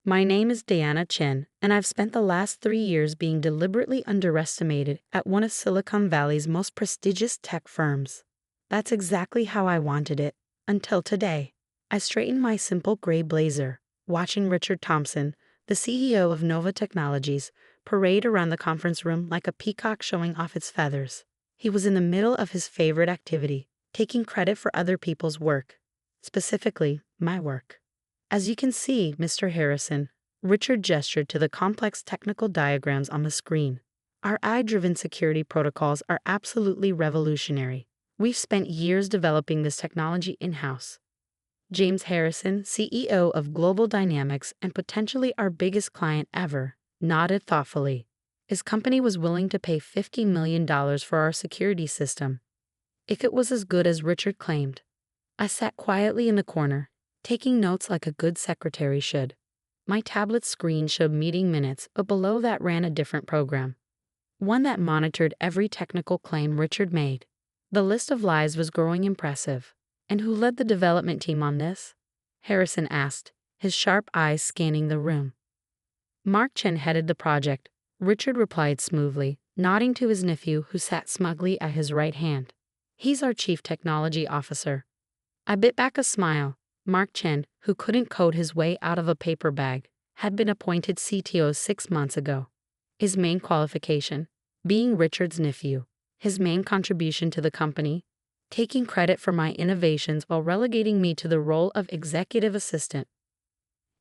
My name is Diana Chen, and I've spent the last 3 years being deliberately underestimated at one of Silicon Valley's most prestigious tech firms. That's exactly how I wanted it, until today. I straightened my simple gray blazer, watching Richard Thompson, the CEO of Nova Technologies, parade around the conference room like a peacock showing off its feathers. He was in the middle of his favorite activity, taking credit for other people's work, specifically my work. As you can see, Mr. Harrison, Richard gestured to the complex technical diagrams on the screen. Our AI-driven security protocols are absolutely revolutionary. We've spent years developing this technology in-house. James Harrison, CEO of Global Dynamics and potentially our biggest client ever, nodded thoughtfully. His company was willing to pay $50 million for our security system, if it was as good as Richard claimed. I sat quietly in the corner, taking notes like a good secretary should. My tablet screen showed meeting minutes, but below that ran a different program, one that monitored every technical claim Richard made. The list of lies was growing impressive. And who led the development team on this? Harrison asked, his sharp eyes scanning the room. Mark Chen headed the project, Richard replied smoothly, nodding to his nephew who sat smugly at his right hand. He's our chief technology officer. I bit back a smile. Mark Chen, who couldn't code his way out of a paper bag, had been appointed CTO 6 months ago. His main qualification? Being Richard's nephew. His main contribution to the company? Taking credit for my innovations while relegating me to the role of executive assistant.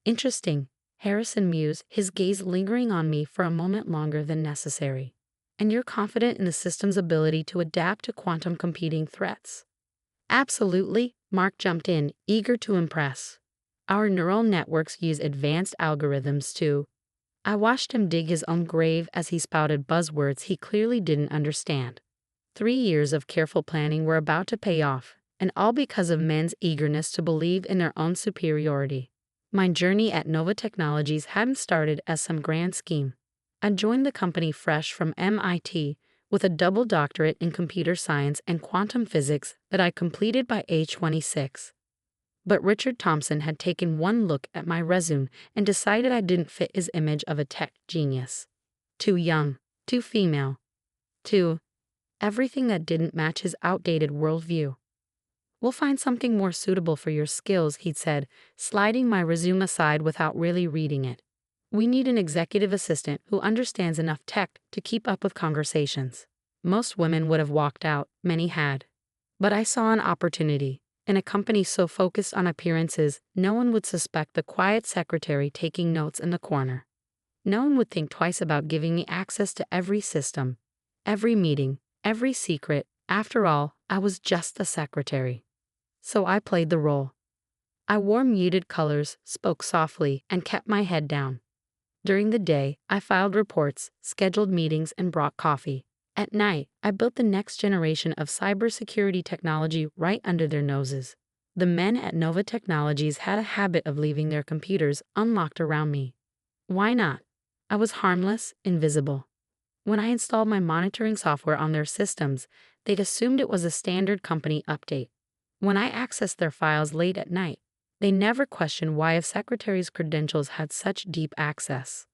Interesting, Harrison mused, his gaze lingering on me for a moment longer than necessary. And you're confident in the system's ability to adapt to quantum computing threats? Absolutely, Mark jumped in, eager to impress. Our neural networks use advanced algorithms too. I watched him dig his own grave as he spouted buzzwords he clearly didn't understand. 3 years of careful planning were about to pay off, and all because of men's eagerness to believe in their own superiority. My journey at Nova Technologies hadn't started as some grand scheme. I joined the company fresh from MIT with a double doctorate in computer science and quantum physics that I completed by age 26. But Richard Thompson had taken one look at my resume and decided I didn't fit his image of a tech genius. Too young, too female, too everything that didn't match his outdated worldview. We'll find something more suitable for your skills, he'd said, sliding my resume aside without really reading it. We need an executive assistant who understands enough tech to keep up with conversations. Most women would have walked out, many had. But I saw an opportunity. In a company so focused on appearances, no one would suspect the quiet secretary taking notes in the corner. No one would think twice about giving me access to every system, every meeting, every secret. After all, I was just a secretary. So I played the role. I wore muted colors, spoke softly, and kept my head down. During the day, I filed reports, scheduled meetings, and brought coffee. At night, I built the next generation of cybersecurity technology right under their noses. The men at Nova Technologies had a habit of leaving their computers unlocked around me. Why not? I was harmless, invisible. When I installed my monitoring software on their systems, they'd assumed it was a standard company update. When I accessed their files late at night, they never questioned why a secretary's credentials had such deep access.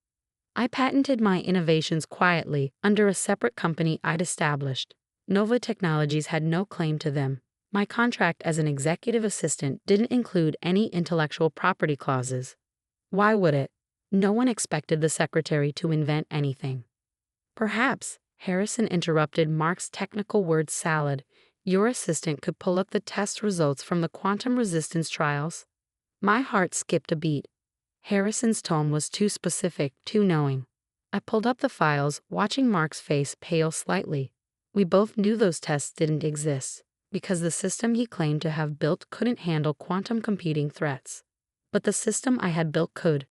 I patented my innovations quietly under a separate company I'd established. Nova Technologies had no claim to them. My contract as an executive assistant didn't include any intellectual property clauses. Why would it? No one expected the secretary to invent anything. Perhaps, Harrison interrupted Mark's technical word salad, your assistant could pull up the test results from the quantum resistance trials. My heart skipped a beat. Harrison's tone was too specific, too knowing. I pulled up the files, watching Mark's face pale slightly. We both knew those tests didn't exist, because the system he claimed to have built couldn't handle quantum computing threats. But the system I had built could.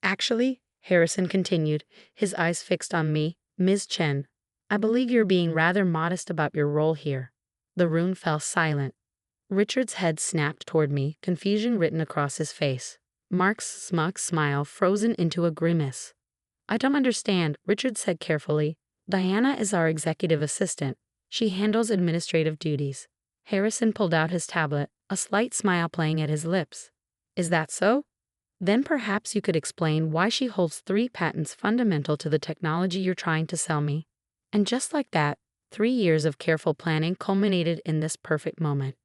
Actually, Harrison continued, his eyes fixed on me, Ms. Chen, I believe you're being rather modest about your role here. The room fell silent. Richard's head snapped toward me, confusion written across his face. Mark's smug smile frozen into a grimace. I don't understand, Richard said carefully. Diana is our executive assistant. She handles administrative duties. Harrison pulled out his tablet, a slight smile playing at his lips. Is that so? Then perhaps you could explain why she holds 3 patents fundamental to the technology you're trying to sell me. And just like that, 3 years of careful planning culminated in this perfect moment.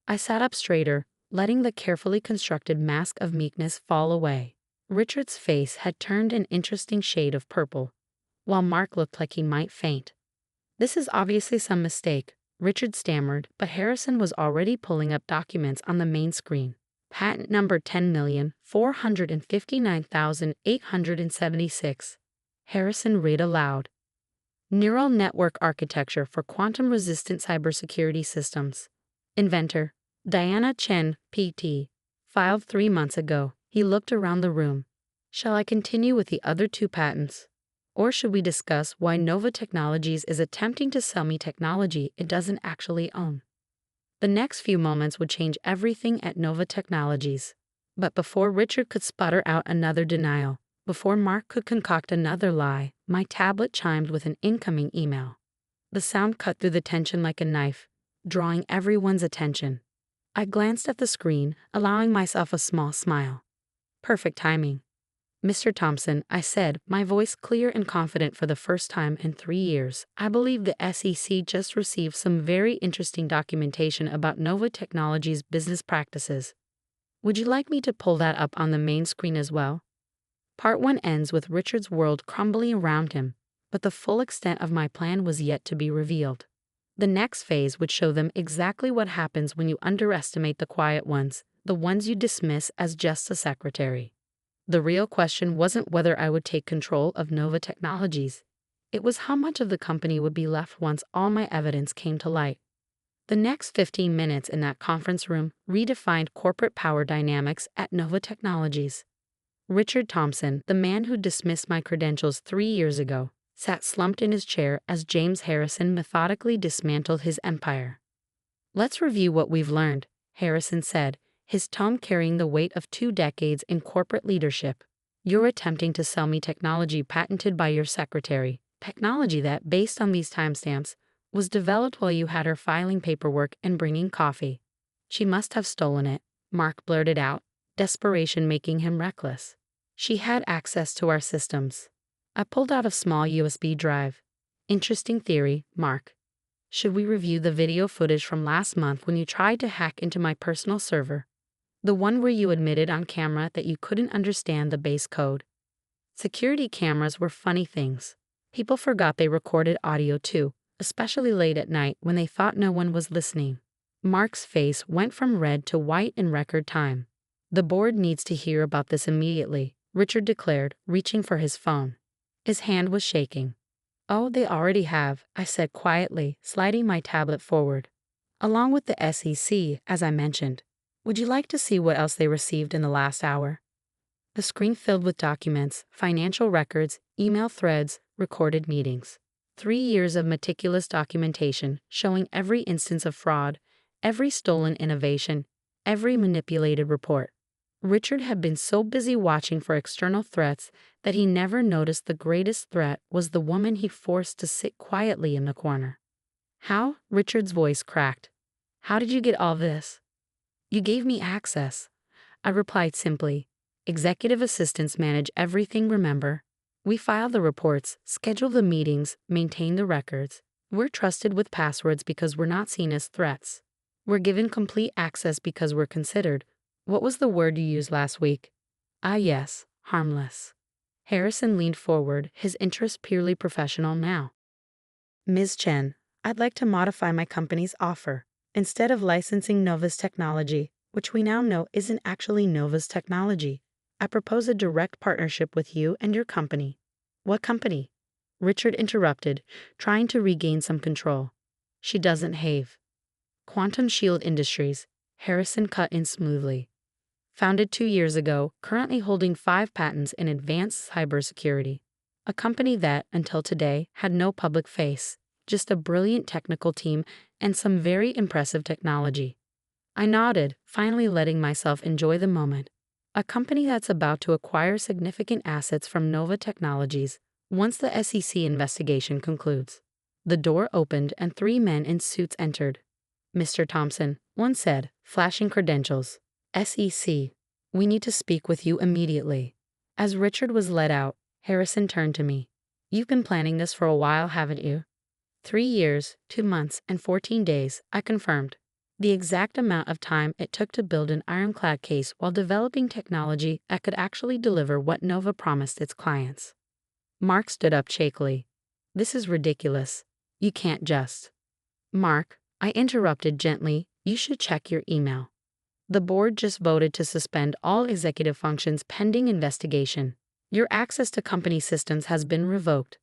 I sat up straighter, letting the carefully constructed mask of meekness fall away. Richard's face had turned an interesting shade of purple, while Mark looked like he might faint. "This is obviously some mistake," Richard stammered, but Harrison was already pulling up documents on the main screen. "Patent number 10,459,876. Harrison read aloud. "Neural network architecture for quantum-resistant cybersecurity systems. Inventor, Diana Chen, PT. Filed 3 months ago." He looked around the room. "Shall I continue with the other 2 patents? Or should we discuss why Nova Technologies is attempting to sell me technology it doesn't actually own?" The next few moments would change everything at Nova Technologies. But before Richard could sputter out another denial, before Mark could concoct another lie, my tablet chimed with an incoming email. The sound cut through the tension like a knife, drawing everyone's attention. I glanced at the screen, allowing myself a small smile. Perfect timing. "Mr. Thompson," I said, my voice clear and confident for the first time in 3 years, "I believe the SEC just received some very interesting documentation about Nova Technologies' business practices. Would you like me to pull that up on the main screen as well?" Part 1 ends with Richard's world crumbling around him, but the full extent of my plan was yet to be revealed. The next phase would show them exactly what happens when you underestimate the quiet ones, the ones you dismiss as just a secretary. The real question wasn't whether I would take control of Nova Technologies. It was how much of the company would be left once all my evidence came to light. The next 15 minutes in that conference room redefined corporate power dynamics at Nova Technologies. Richard Thompson, the man who dismissed my credentials 3 years ago, sat slumped in his chair as James Harrison methodically dismantled his empire. "Let's review what we've learned," Harrison said, his tone carrying the weight of 2 decades in corporate leadership. "You're attempting to sell me technology patented by your secretary, technology that, based on these timestamps, was developed while you had her filing paperwork and bringing coffee." "She must have stolen it," Mark blurted out, desperation making him reckless. "She had access to our systems." I pulled out a small USB drive. "Interesting theory, Mark. Should we review the video footage from last month when you tried to hack into my personal server? The one where you admitted on camera that you couldn't understand the base code." Security cameras were funny things. People forgot they recorded audio too, especially late at night when they thought no one was listening. Mark's face went from red to white in record time. "The board needs to hear about this immediately," Richard declared, reaching for his phone. His hand was shaking. "Oh, they already have," I said quietly, sliding my tablet forward. "Along with the SEC, as I mentioned. Would you like to see what else they received in the last hour?" The screen filled with documents, financial records, email threads, recorded meetings. 3 years of meticulous documentation showing every instance of fraud, every stolen innovation, every manipulated report. Richard had been so busy watching for external threats that he never noticed the greatest threat was the woman he forced to sit quietly in the corner. "How?" Richard's voice cracked. "How did you get all this?" "You gave me access," I replied simply. "Executive assistants manage everything, remember? We file the reports, schedule the meetings, maintain the records. We're trusted with passwords because we're not seen as threats. We're given complete access because we're considered, what was the word you used last week? Ah yes, harmless." Harrison leaned forward, his interest purely professional now. "Ms. Chen, I'd like to modify my company's offer. Instead of licensing Nova's technology, which we now know isn't actually Nova's technology, I propose a direct partnership with you and your company." "What company?" Richard interrupted, trying to regain some control. "She doesn't have." "Quantum Shield Industries," Harrison cut in smoothly. "Founded 2 years ago, currently holding 5 patents in advanced cybersecurity. A company that, until today, had no public face, just a brilliant technical team and some very impressive technology." I nodded, finally letting myself enjoy the moment. A company that's about to acquire significant assets from Nova Technologies once the SEC investigation concludes. The door opened and 3 men in suits entered. "Mr. Thompson," one said, flashing credentials. "SEC. We need to speak with you immediately." As Richard was led out, Harrison turned to me. "You've been planning this for a while, haven't you?" 3 years, 2 months, and 14 days, I confirmed. The exact amount of time it took to build an ironclad case while developing technology that could actually deliver what Nova promised its clients. Mark stood up shakily. "This is ridiculous. You can't just." "Mark," I interrupted gently, "you should check your email. The board just voted to suspend all executive functions pending investigation. Your access to company systems has been revoked."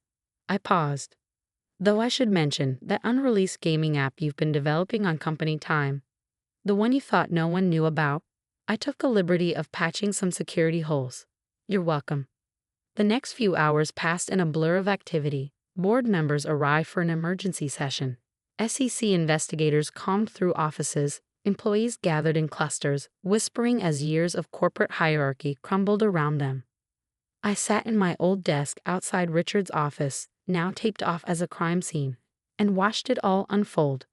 I paused. "Though I should mention that unreleased gaming app you've been developing on company time, the one you thought no one knew about, I took the liberty of patching some security holes." "You're welcome." The next few hours passed in a blur of activity. Board members arrived for an emergency session. SEC investigators combed through offices. Employees gathered in clusters, whispering as years of corporate hierarchy crumbled around them. I sat in my old desk outside Richard's office, now taped off as a crime scene, and watched it all unfold.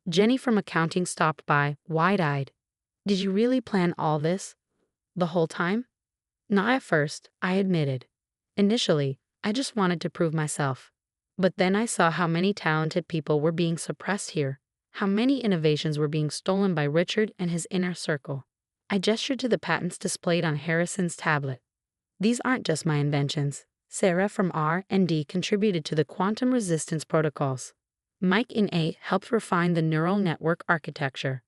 Jenny from accounting stopped by, wide-eyed. "Did you really plan all this? The whole time?" "Not at first," I admitted. "Initially, I just wanted to prove myself. But then I saw how many talented people were being suppressed here, how many innovations were being stolen by Richard and his inner circle." I gestured to the patents displayed on Harrison's tablet. "These aren't just my inventions. Sarah from R&D contributed to the quantum resistance protocols. Mike in A helped refine the neural network architecture.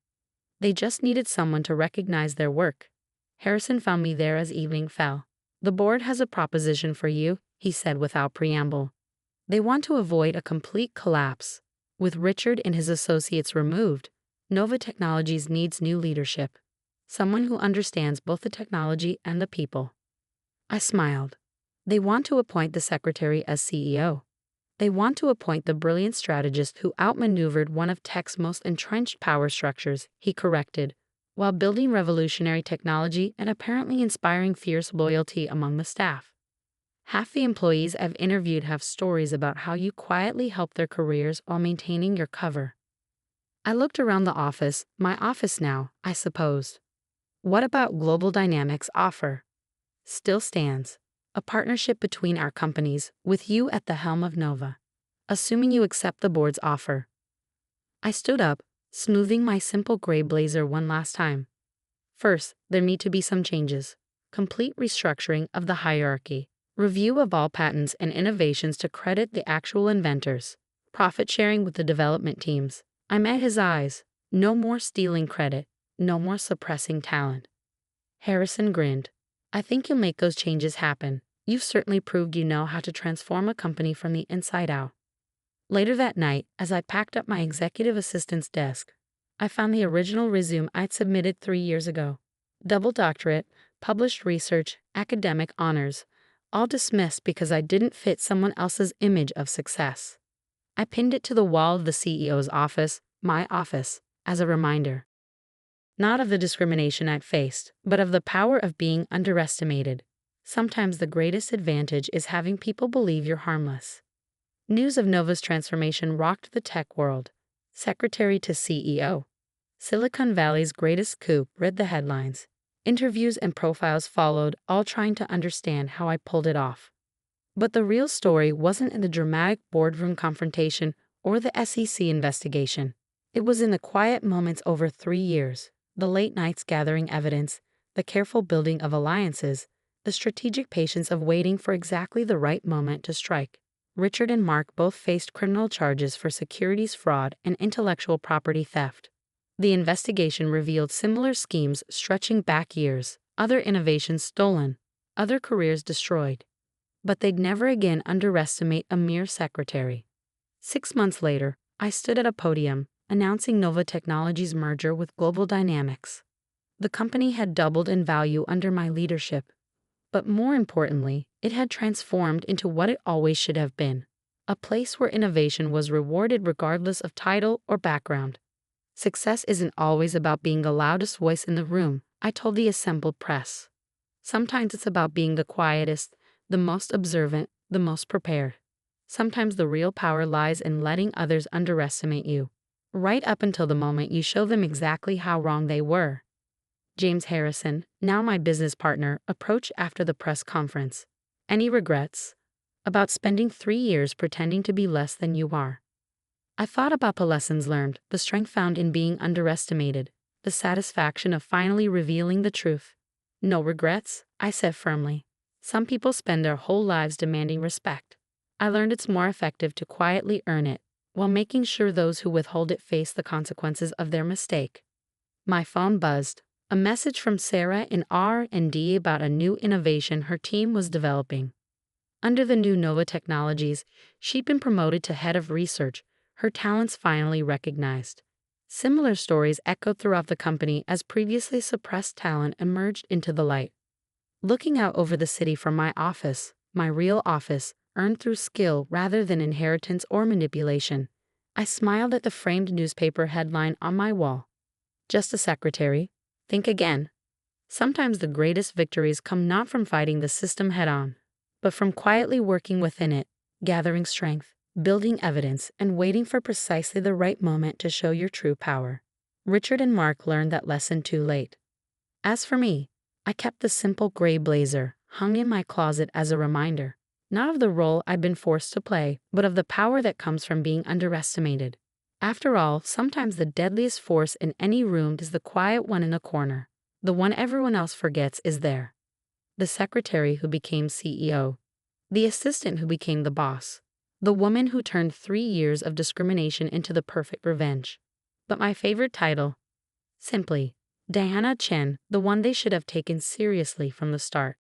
They just needed someone to recognize their work." Harrison found me there as evening fell. "The board has a proposition for you," he said without preamble. "They want to avoid a complete collapse. With Richard and his associates removed, Nova Technologies needs new leadership. Someone who understands both the technology and the people." I smiled. "They want to appoint the secretary as CEO. They want to appoint the brilliant strategist who outmaneuvered one of tech's most entrenched power structures," he corrected, "while building revolutionary technology and apparently inspiring fierce loyalty among the staff. Half the employees I've interviewed have stories about how you quietly helped their careers while maintaining your cover." I looked around the office, my office now, I suppose. "What about Global Dynamics' offer?" "Still stands. A partnership between our companies, with you at the helm of Nova. Assuming you accept the board's offer." I stood up, smoothing my simple gray blazer one last time. "First, there need to be some changes. Complete restructuring of the hierarchy. Review of all patents and innovations to credit the actual inventors. Profit sharing with the development teams." I met his eyes. No more stealing credit. No more suppressing talent. Harrison grinned. "I think you'll make those changes happen. You've certainly proved you know how to transform a company from the inside out." Later that night, as I packed up my executive assistant's desk, I found the original resume I'd submitted 3 years ago. Double doctorate, published research, academic honors, all dismissed because I didn't fit someone else's image of success. I pinned it to the wall of the CEO's office, my office, as a reminder. Not of the discrimination I'd faced, but of the power of being underestimated. Sometimes the greatest advantage is having people believe you're harmless. News of Nova's transformation rocked the tech world. Secretary to CEO. Silicon Valley's greatest coup read the headlines. Interviews and profiles followed, all trying to understand how I pulled it off. But the real story wasn't in the dramatic boardroom confrontation or the SEC investigation. It was in the quiet moments over 3 years, the late nights gathering evidence, the careful building of alliances, the strategic patience of waiting for exactly the right moment to strike. Richard and Mark both faced criminal charges for securities fraud and intellectual property theft. The investigation revealed similar schemes stretching back years, other innovations stolen, other careers destroyed. But they'd never again underestimate a mere secretary. 6 months later, I stood at a podium, announcing Nova Technologies' merger with Global Dynamics. The company had doubled in value under my leadership. But more importantly, it had transformed into what it always should have been, a place where innovation was rewarded regardless of title or background. Success isn't always about being the loudest voice in the room, I told the assembled press. Sometimes it's about being the quietest, the most observant, the most prepared. Sometimes the real power lies in letting others underestimate you, right up until the moment you show them exactly how wrong they were. James Harrison, now my business partner, approached after the press conference. Any regrets? About spending 3 years pretending to be less than you are. I thought about the lessons learned, the strength found in being underestimated, the satisfaction of finally revealing the truth. No regrets, I said firmly. Some people spend their whole lives demanding respect. I learned it's more effective to quietly earn it, while making sure those who withhold it face the consequences of their mistake. My phone buzzed. A message from Sarah in R&D about a new innovation her team was developing. Under the new Nova Technologies, she'd been promoted to head of research, her talents finally recognized. Similar stories echoed throughout the company as previously suppressed talent emerged into the light. Looking out over the city from my office, my real office, earned through skill rather than inheritance or manipulation, I smiled at the framed newspaper headline on my wall. Just a secretary. Think again. Sometimes the greatest victories come not from fighting the system head-on, but from quietly working within it, gathering strength, building evidence, and waiting for precisely the right moment to show your true power. Richard and Mark learned that lesson too late. As for me, I kept the simple gray blazer, hung in my closet as a reminder, not of the role I'd been forced to play, but of the power that comes from being underestimated. After all, sometimes the deadliest force in any room is the quiet one in a corner, the one everyone else forgets is there. The secretary who became CEO, the assistant who became the boss, the woman who turned 3 years of discrimination into the perfect revenge. But my favorite title? Simply, Diana Chen, the one they should have taken seriously from the start.